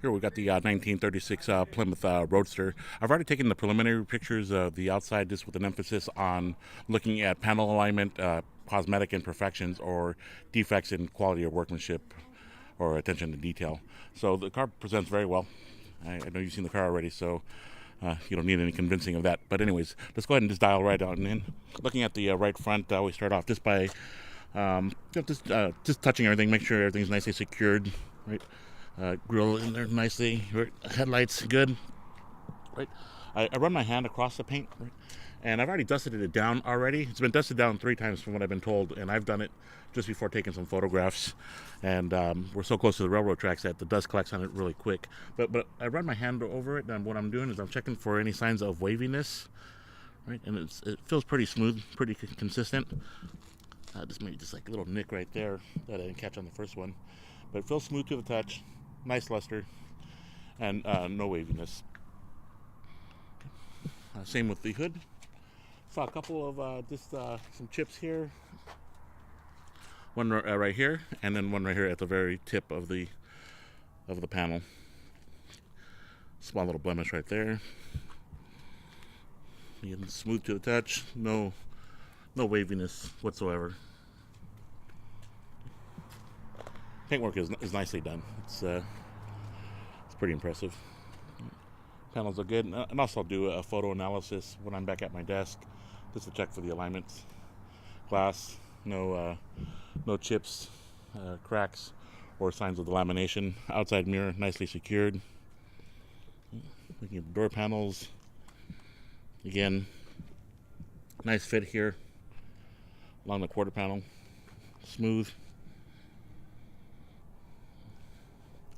Here we got the 1936 Plymouth Roadster. I've already taken the preliminary pictures of the outside, just with an emphasis on looking at panel alignment, cosmetic imperfections, or defects in quality of workmanship or attention to detail. So the car presents very well. I know you've seen the car already, so you don't need any convincing of that. But anyways, let's go ahead and just dial right on in. Looking at the right front, we start off just by just touching everything, make sure everything's nicely secured, right? Grill in there nicely, right? Headlights good, right? I run my hand across the paint, right? And I've already dusted it down already. It's been dusted down 3 times from what I've been told, and I've done it just before taking some photographs. And we're so close to the railroad tracks that the dust collects on it really quick. But I run my hand over it, and what I'm doing is I'm checking for any signs of waviness, right? And it feels pretty smooth, pretty consistent. Just maybe just like a little nick right there that I didn't catch on the first one, but it feels smooth to the touch, nice luster, and no waviness. Same with the hood. Saw a couple of just some chips here, one right here, and then one right here at the very tip of the panel. Small little blemish right there. Again, smooth to the touch, no waviness whatsoever. Paintwork is nicely done. It's pretty impressive. Panels are good, and also I'll do a photo analysis when I'm back at my desk, just to check for the alignments. Glass, no chips, cracks, or signs of the lamination. Outside mirror, nicely secured. Looking at the door panels, again, nice fit here along the quarter panel, smooth.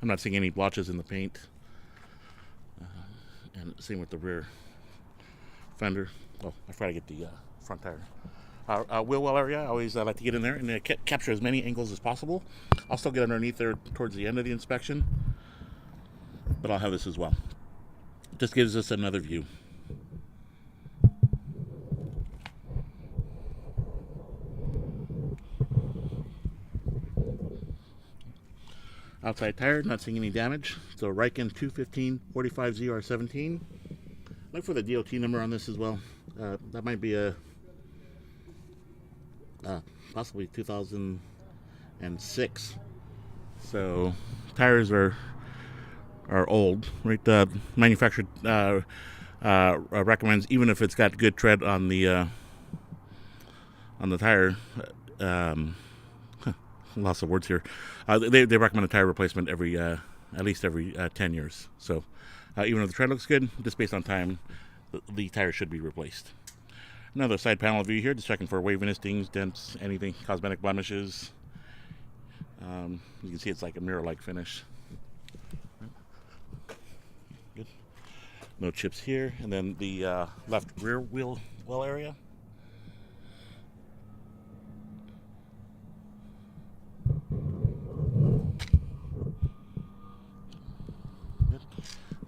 I'm not seeing any blotches in the paint. And same with the rear fender. Oh, I forgot to get the front tire. Wheel well area, I always like to get in there and capture as many angles as possible. I'll still get underneath there towards the end of the inspection, but I'll have this as well. Just gives us another view. Outside tire, not seeing any damage. So Riken 215/45 ZR17. Look for the DOT number on this as well. That might be a possibly 2006. So tires are old, right? Manufacturer recommends, even if it's got good tread on the tire. Lots of words here. They recommend a tire replacement every at least every 10 years. So even if the tread looks good, just based on time, the tire should be replaced. Another side panel view here, just checking for waviness, dings, dents, anything, cosmetic blemishes. You can see it's like a mirror-like finish. Good. No chips here, and then the left rear wheel well area.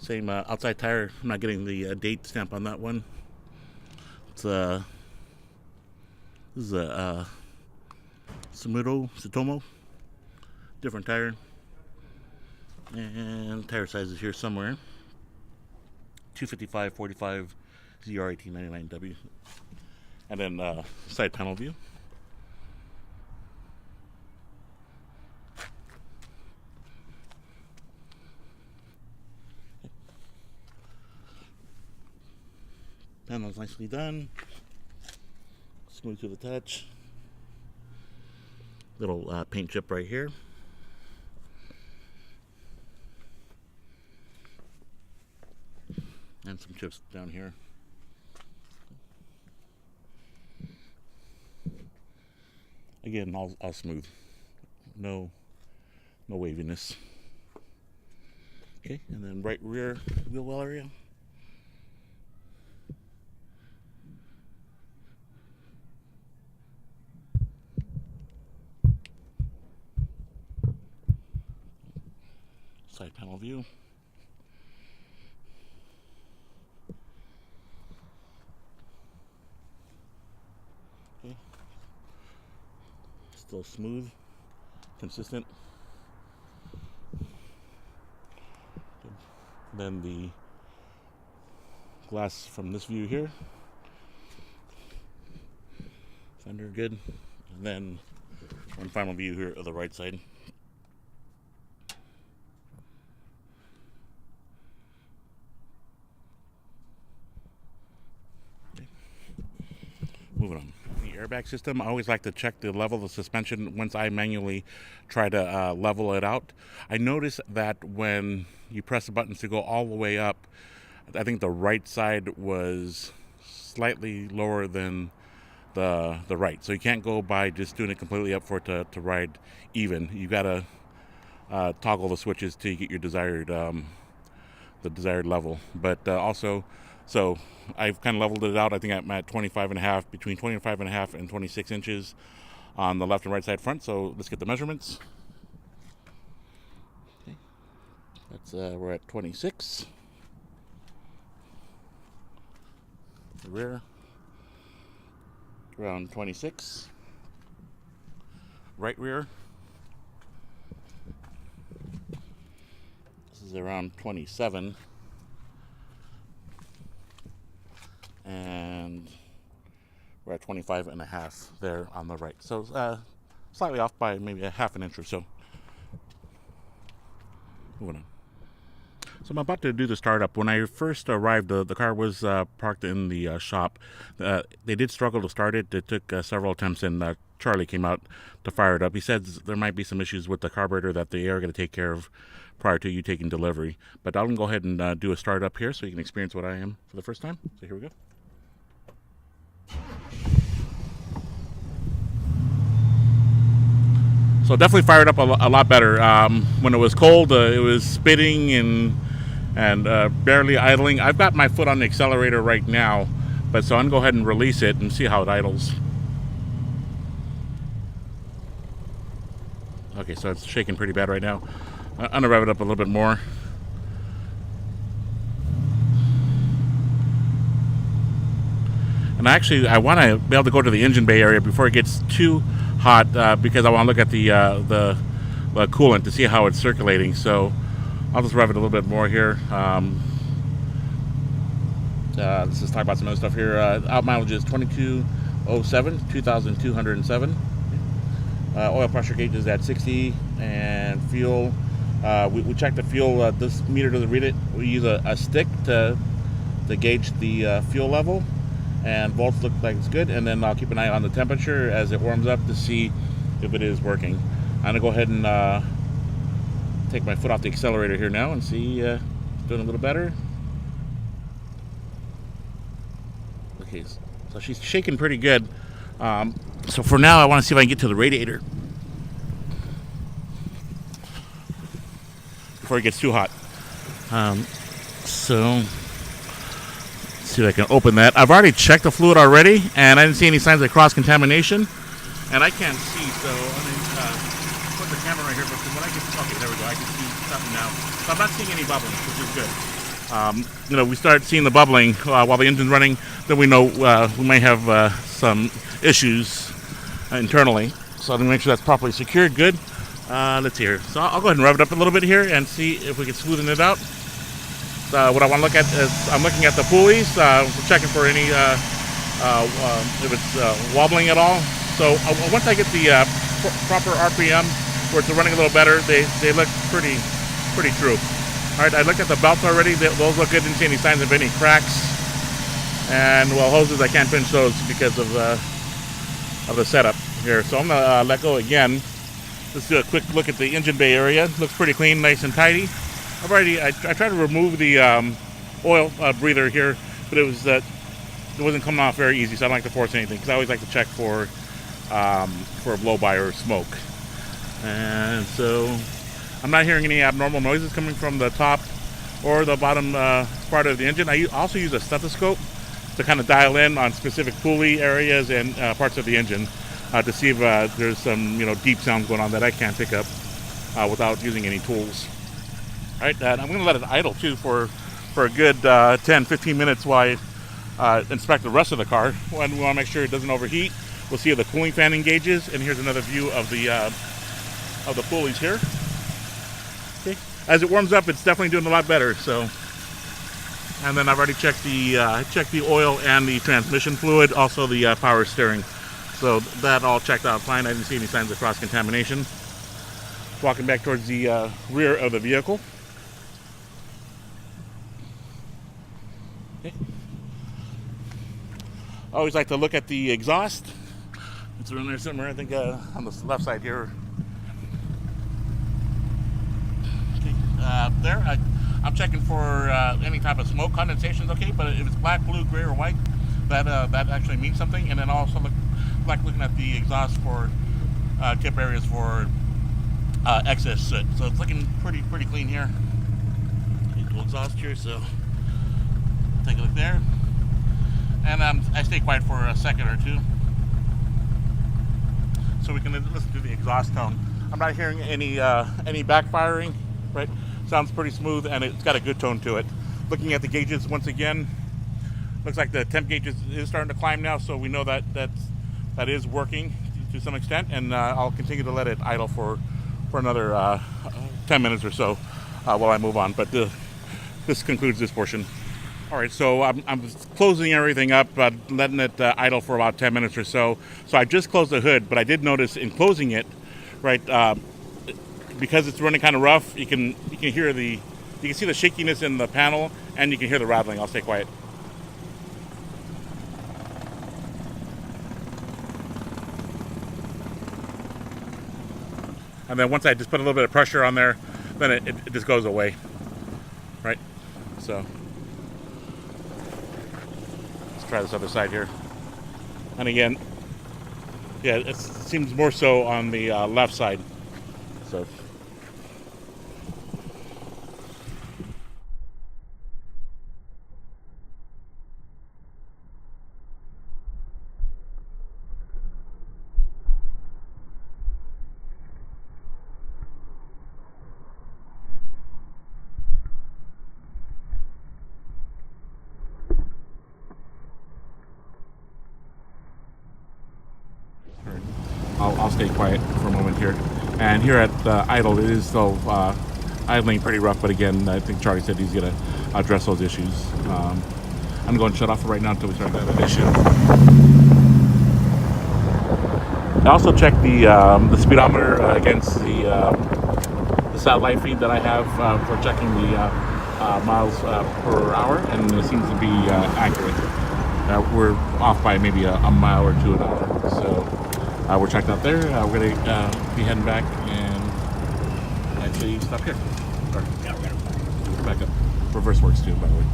Same outside tire. I'm not getting the date stamp on that one. It's this is a Sutomo, different tire, and tire size is here somewhere. 255/45 ZR1899W, and then side panel view. Panel's nicely done, smooth to the touch. Little paint chip right here. And some chips down here. Again, all smooth. No waviness. Okay, and then right rear wheel well area. Side panel view. Okay. Still smooth, consistent. then the glass from this view here. Fender good. And then one final view here of the right side. Moving on. The airbag system, I always like to check the level of the suspension once I manually try to level it out. I notice that when you press the buttons to go all the way up, I think the right side was slightly lower than the right. So you can't go by just doing it completely up for it to ride even. You gotta toggle the switches to get your desired the desired level. But also, so I've kind of leveled it out. I think I'm at 25.5, between 25.5 and 26 inches on the left and right side front. So let's get the measurements. Okay. That's we're at 26. The rear around 26. Right rear, this is around 27. And we're at 25.5 there on the right. So slightly off by maybe a half an inch or so. Moving on. So I'm about to do the startup. When I first arrived, the car was parked in the shop. They did struggle to start it. It took several attempts, and Charlie came out to fire it up. He said there might be some issues with the carburetor that they are going to take care of prior to you taking delivery. But I'll go ahead and do a startup here so you can experience what I am for the first time. So here we go. So definitely fired up a lot better. When it was cold, it was spitting and barely idling. I've got my foot on the accelerator right now, but so I'm gonna go ahead and release it and see how it idles. Okay, so it's shaking pretty bad right now. I'm gonna rev it up a little bit more. And actually, I want to be able to go to the engine bay area before it gets too hot because I want to look at the coolant to see how it's circulating. So I'll just rev it a little bit more here. Let's just talk about some other stuff here. Out mileage is 2207, 2,207. Oil pressure gauge is at 60, and fuel. We checked the fuel. This meter doesn't read it. We use a stick to gauge the fuel level. And volts look like it's good, and then I'll keep an eye on the temperature as it warms up to see if it is working. I'm gonna go ahead and take my foot off the accelerator here now and see it's doing a little better. Okay, so she's shaking pretty good. So for now, I want to see if I can get to the radiator before it gets too hot. So. See if I can open that. I've already checked the fluid already, and I didn't see any signs of cross-contamination. And I can't see, so I'm going to put the camera right here. But when I get, okay, there we go. I can see something now. So I'm not seeing any bubbling, which is good. We start seeing the bubbling while the engine's running, then we know we may have some issues internally. So I'm going to make sure that's properly secured. Good. Let's see here. So I'll go ahead and rev it up a little bit here and see if we can smoothen it out. What I want to look at is I'm looking at the pulleys. We're checking for any if it's wobbling at all. So once I get the proper RPM where it's running a little better, they look pretty true. All right, I looked at the belts already. Those look good. Didn't see any signs of any cracks. And well, hoses I can't pinch those because of the setup here. So I'm gonna let go again. Let's do a quick look at the engine bay area. Looks pretty clean, nice and tidy. I tried to remove the oil breather here, but it wasn't coming off very easy, so I don't like to force anything because I always like to check for blow-by or smoke. And so I'm not hearing any abnormal noises coming from the top or the bottom part of the engine. I also use a stethoscope to kind of dial in on specific pulley areas and parts of the engine to see if there's some deep sounds going on that I can't pick up without using any tools. All right, I'm going to let it idle too for a good 10-15 minutes while I inspect the rest of the car. We want to make sure it doesn't overheat. We'll see the cooling fan engages, and here's another view of the pulleys here. Okay, as it warms up, it's definitely doing a lot better. So And then I've already checked the oil and the transmission fluid, also the power steering. So that all checked out fine. I didn't see any signs of cross-contamination. Walking back towards the rear of the vehicle. Okay. I always like to look at the exhaust. It's in there somewhere, I think, on the left side here. Okay. I'm checking for any type of smoke condensations, okay, but if it's black, blue, gray, or white, that actually means something. And then also looking at the exhaust for tip areas for excess soot. So it's looking pretty clean here. Okay, dual exhaust here, so take a look there. And I stay quiet for a second or two, so we can listen to the exhaust tone. I'm not hearing any backfiring, right? Sounds pretty smooth, and it's got a good tone to it. Looking at the gauges once again, looks like the temp gauge is starting to climb now, so we know that is working to some extent. And I'll continue to let it idle for another 10 minutes or so while I move on. But this concludes this portion. All right, so I'm closing everything up, letting it idle for about 10 minutes or so. So I just closed the hood, but I did notice in closing it, right, because it's running kind of rough, you can hear you can see the shakiness in the panel, and you can hear the rattling. I'll stay quiet. And then once I just put a little bit of pressure on there, then it just goes away, right? So let's try this other side here. And again, yeah, it seems more so on the left side. So I'll stay quiet for a moment here. And here at idle, it is still idling pretty rough, but again, I think Charlie said he's going to address those issues. I'm going to shut off for right now until we start that issue. I also checked the speedometer against the satellite feed that I have for checking the miles per hour, and it seems to be accurate. We're off by maybe a mile or two an hour, so we're checked out there. We're going to be heading back and actually stop here. Yeah, we're going to back up. Reverse works too, by the way.